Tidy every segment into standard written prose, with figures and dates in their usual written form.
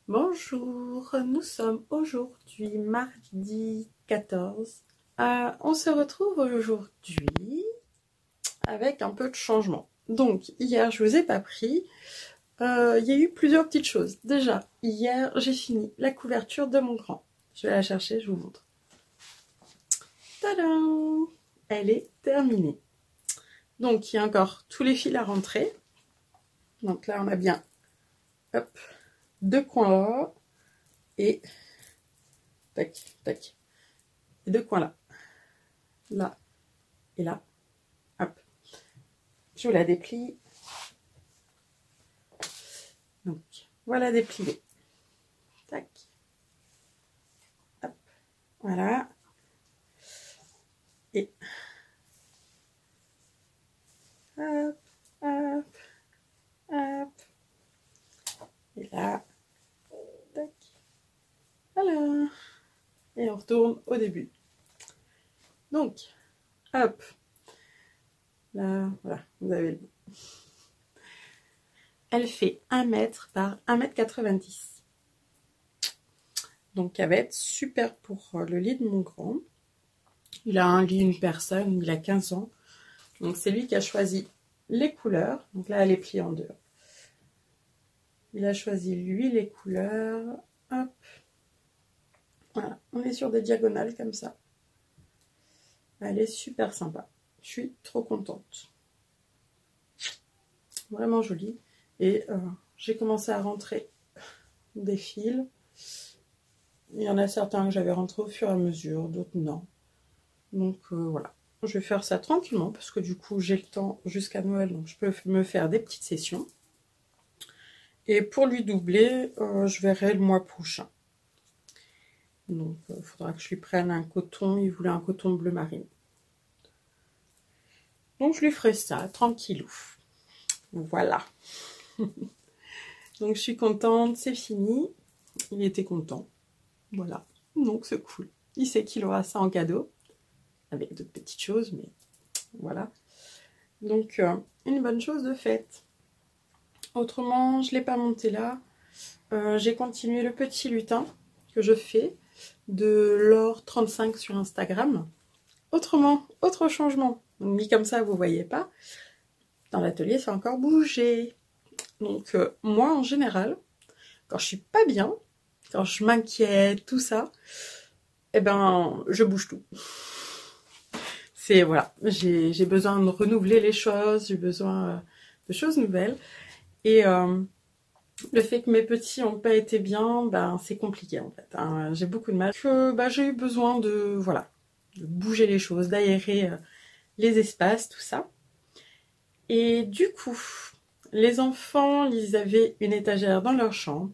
Bonjour, nous sommes aujourd'hui mardi 14. On se retrouve aujourd'hui avec un peu de changement. Donc hier je vous ai pas pris, il y a eu plusieurs petites choses. Déjà, hier j'ai fini la couverture de mon grand. Je vais la chercher, je vous montre. Tadam! Elle est terminée. Donc il y a encore tous les fils à rentrer. Donc là on a bien, hop, deux coins là. Et tac, tac. Les deux coins là. Là et là. Hop. Je vous la déplie. Donc, voilà déplié. Tac. Hop. Voilà. Et hop, hop, hop. Et là. Tac. Voilà. Et on retourne au début. Donc, hop. Là, voilà, vous avez le bout. Elle fait 1 mètre par 1,90 m. Donc, elle va être super pour le lit de mon grand. Il a un lit, une personne, il a 15 ans. Donc, c'est lui qui a choisi les couleurs. Donc là, elle est pliée en deux. Il a choisi, lui, les couleurs. Hop. Voilà, on est sur des diagonales comme ça. Elle est super sympa. Je suis trop contente. Vraiment jolie. Et j'ai commencé à rentrer des fils. Il y en a certains que j'avais rentrés au fur et à mesure, d'autres non. Donc voilà. Je vais faire ça tranquillement parce que du coup j'ai le temps jusqu'à Noël. Donc je peux me faire des petites sessions. Et pour lui doubler, je verrai le mois prochain. Donc il faudra que je lui prenne un coton. Il voulait un coton bleu marine. Donc je lui ferai ça, tranquillou. Voilà. Donc je suis contente, c'est fini. Il était content. Voilà. Donc c'est cool. Il sait qu'il aura ça en cadeau. Avec d'autres petites choses, mais voilà. Donc une bonne chose de faite. Autrement, je ne l'ai pas monté là. J'ai continué le petit lutin que je fais de Laure35 sur Instagram. Autrement, autre changement. Donc, mis comme ça, vous ne voyez pas. Dans l'atelier, ça a encore bougé. Donc, moi, en général, quand je suis pas bien, quand je m'inquiète, tout ça, eh ben, je bouge tout. C'est, voilà, j'ai besoin de renouveler les choses, j'ai besoin de choses nouvelles. Et le fait que mes petits n'ont pas été bien, ben, c'est compliqué en fait. Hein. J'ai beaucoup de mal. J'ai eu besoin de, voilà, de bouger les choses, d'aérer les espaces, tout ça. Et du coup, les enfants, ils avaient une étagère dans leur chambre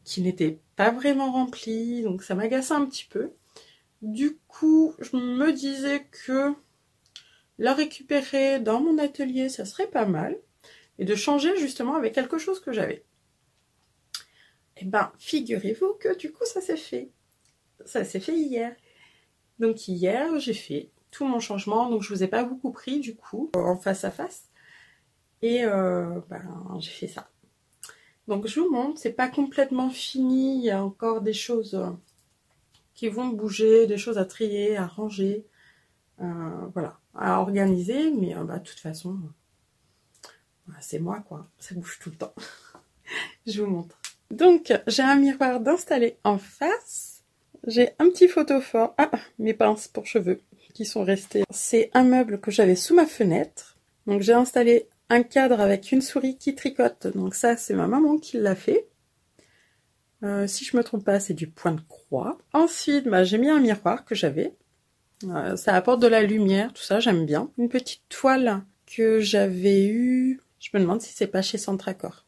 qui n'était pas vraiment remplie, donc ça m'agaçait un petit peu. Du coup, je me disais que la récupérer dans mon atelier, ça serait pas mal. Et de changer justement avec quelque chose que j'avais. Et ben, figurez-vous que du coup, ça s'est fait. Ça s'est fait hier. Donc hier, j'ai fait tout mon changement. Donc je vous ai pas beaucoup pris du coup, en face à face. Et j'ai fait ça. Donc je vous montre, c'est pas complètement fini. Il y a encore des choses qui vont bouger, des choses à trier, à ranger. Voilà, à organiser. Mais de toute façon, c'est moi quoi. Ça bouge tout le temps. Je vous montre. Donc, j'ai un miroir d'installer en face. J'ai un petit photophore. Ah, mes pinces pour cheveux qui sont restées. C'est un meuble que j'avais sous ma fenêtre. Donc, j'ai installé un cadre avec une souris qui tricote. Donc, ça, c'est ma maman qui l'a fait. Si je me trompe pas, c'est du point de croix. Ensuite, j'ai mis un miroir que j'avais. Ça apporte de la lumière, tout ça, j'aime bien. Une petite toile que j'avais eue. Je me demande si c'est pas chez Centracor.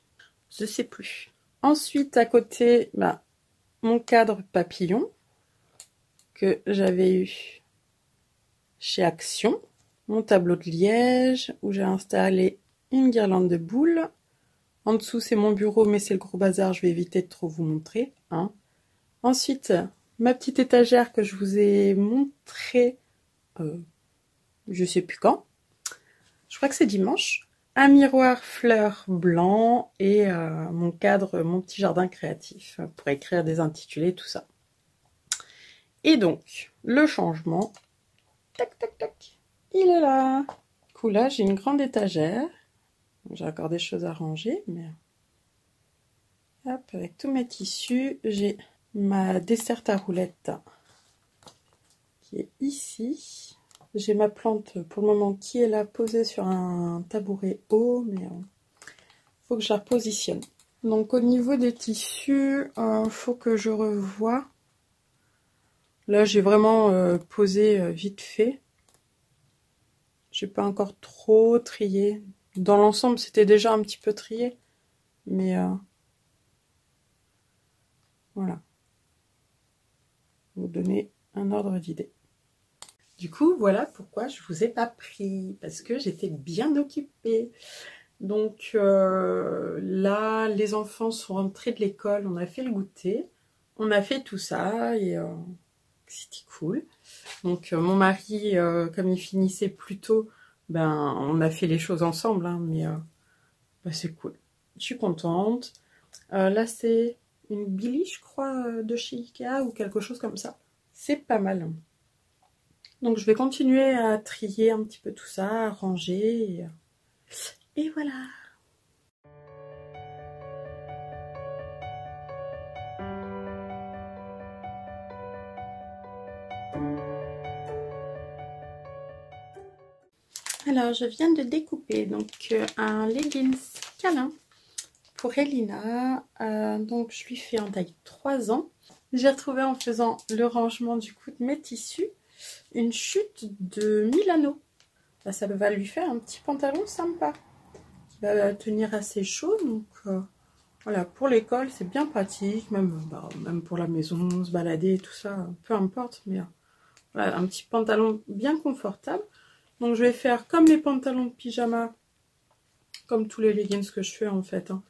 Je sais plus. Ensuite, à côté, mon cadre papillon que j'avais eu chez Action. Mon tableau de liège où j'ai installé une guirlande de boules. En dessous, c'est mon bureau, mais c'est le gros bazar. Je vais éviter de trop vous montrer. Hein. Ensuite, ma petite étagère que je vous ai montrée, je sais plus quand. Je crois que c'est dimanche. un miroir fleur blanc et mon cadre, mon petit jardin créatif pour écrire des intitulés, tout ça. Et donc, le changement, tac, tac, tac, il est là. Du coup, là, j'ai une grande étagère. J'ai encore des choses à ranger, mais hop, avec tous mes tissus, j'ai ma desserte à roulettes qui est ici. J'ai ma plante pour le moment qui est là posée sur un tabouret haut, mais faut que je la repositionne. Donc au niveau des tissus, faut que je revoie. Là j'ai vraiment posé vite fait. J'ai pas encore trop trié. Dans l'ensemble c'était déjà un petit peu trié, mais voilà. Vous donner un ordre d'idée. Du coup, voilà pourquoi je vous ai pas pris, parce que j'étais bien occupée. Donc là, les enfants sont rentrés de l'école, on a fait le goûter, on a fait tout ça et c'était cool. Donc mon mari, comme il finissait plus tôt, ben on a fait les choses ensemble, hein, mais ben, c'est cool. Je suis contente. Là, c'est une Billy, je crois, de chez Ikea ou quelque chose comme ça. C'est pas mal. Donc je vais continuer à trier un petit peu tout ça, à ranger. Et voilà. Alors je viens de découper donc un leggings câlin pour Elina. Donc je lui fais en taille 3 ans. J'ai retrouvé en faisant le rangement du coup de mes tissus une chute de Milano. Bah, ça va lui faire un petit pantalon sympa qui va tenir assez chaud. Donc voilà, pour l'école c'est bien pratique, même pour la maison, se balader, tout ça, peu importe. Mais voilà, un petit pantalon bien confortable. Donc je vais faire comme les pantalons de pyjama, comme tous les leggings que je fais en fait. Hein.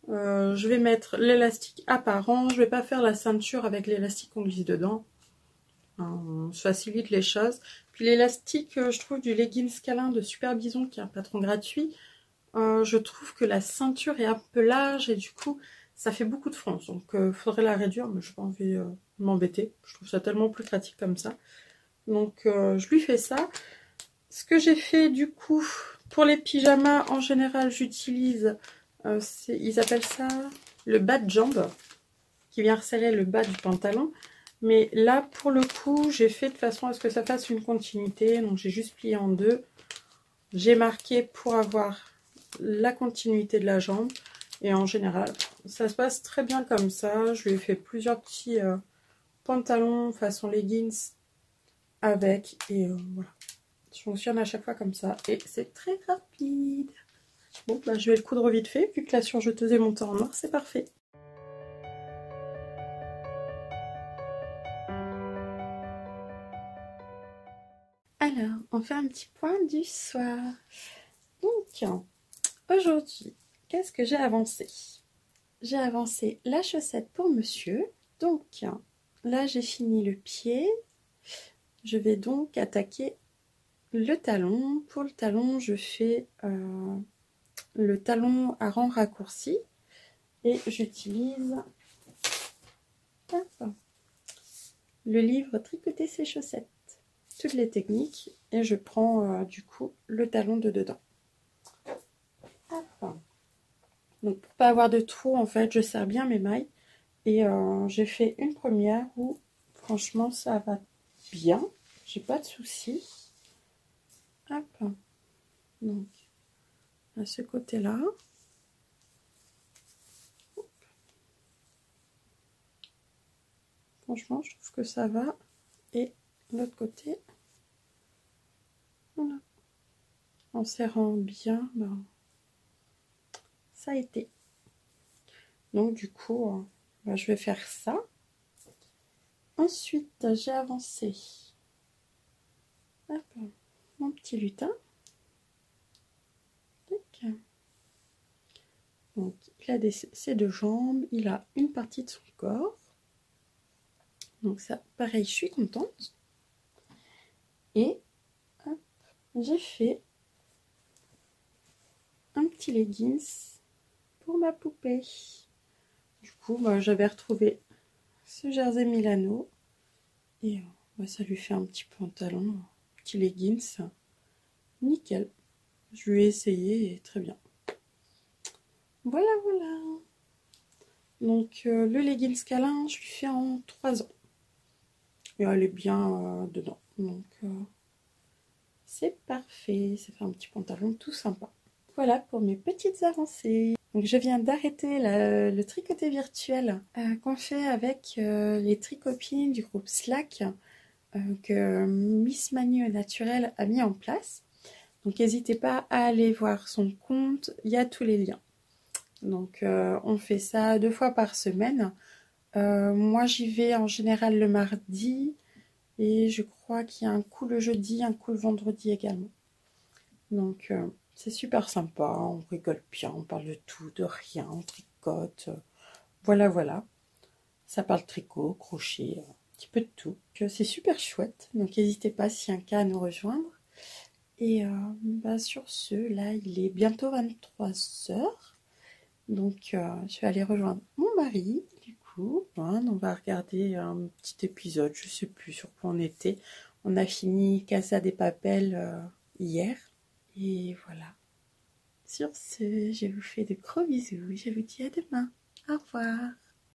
Je vais mettre l'élastique apparent, je vais pas faire la ceinture avec l'élastique qu'on glisse dedans. On se facilite les choses. Puis l'élastique, je trouve, du leggings câlin de Super Bison, qui est un patron gratuit, je trouve que la ceinture est un peu large et du coup, ça fait beaucoup de fronce. Donc, il faudrait la réduire, mais je n'ai pas envie de m'embêter. Je trouve ça tellement plus pratique comme ça. Donc, je lui fais ça. Ce que j'ai fait, du coup, pour les pyjamas, en général, j'utilise, ils appellent ça le bas de jambe, qui vient resserrer le bas du pantalon. Mais là, pour le coup, j'ai fait de façon à ce que ça fasse une continuité. Donc, j'ai juste plié en deux. J'ai marqué pour avoir la continuité de la jambe. Et en général, ça se passe très bien comme ça. Je lui ai fait plusieurs petits pantalons façon leggings avec. Et voilà. Je fonctionne à chaque fois comme ça. Et c'est très rapide. Bon, bah, je vais le coudre vite fait. Vu que la surjeteuse est montée en noir, c'est parfait. Alors, on fait un petit point du soir. Donc, aujourd'hui, qu'est-ce que j'ai avancé? J'ai avancé la chaussette pour monsieur. Donc, là, j'ai fini le pied. Je vais donc attaquer le talon. Pour le talon, je fais le talon à rang raccourci. Et j'utilise le livre Tricoter ses chaussettes. Toutes les techniques. Et je prends du coup le talon de dedans. Hop. Donc pour pas avoir de trou, en fait, je serre bien mes mailles. Et j'ai fait une première où franchement ça va bien. J'ai pas de soucis. Hop. Donc à ce côté-là. Franchement, je trouve que ça va. Et l'autre côté. Voilà. En serrant bien, ben, ça a été. Donc du coup, ben, je vais faire ça. Ensuite, j'ai avancé. Hop, mon petit lutin. Donc, il a ses deux jambes, il a une partie de son corps. Donc ça, pareil, je suis contente. Et j'ai fait un petit leggings pour ma poupée. Du coup, j'avais retrouvé ce jersey Milano et ça lui fait un petit pantalon, un petit leggings, nickel. Je lui ai essayé et très bien. Voilà, voilà. Donc le leggings câlin, je lui fais en 3 ans. Et elle est bien dedans. Donc c'est parfait. Ça fait un petit pantalon tout sympa. Voilà pour mes petites avancées. Donc je viens d'arrêter le tricoté virtuel qu'on fait avec les tricopines du groupe Slack que Miss Manu au Naturel a mis en place. Donc n'hésitez pas à aller voir son compte, il y a tous les liens. Donc on fait ça 2 fois par semaine. Moi j'y vais en général le mardi et je crois qu'il y a un coup le jeudi, un coup le vendredi également. Donc c'est super sympa, on rigole bien, on parle de tout, de rien, on tricote. Voilà, voilà. Ça parle tricot, crochet, un petit peu de tout. C'est super chouette, donc n'hésitez pas s'il y a un cas à nous rejoindre. Et sur ce, là il est bientôt 23h. Donc je vais aller rejoindre mon mari, du coup. Hein, on va regarder un petit épisode, je sais plus sur quoi on était. On a fini Casa des Papel hier. Et voilà. Sur ce, je vous fais de gros bisous. Je vous dis à demain. Au revoir.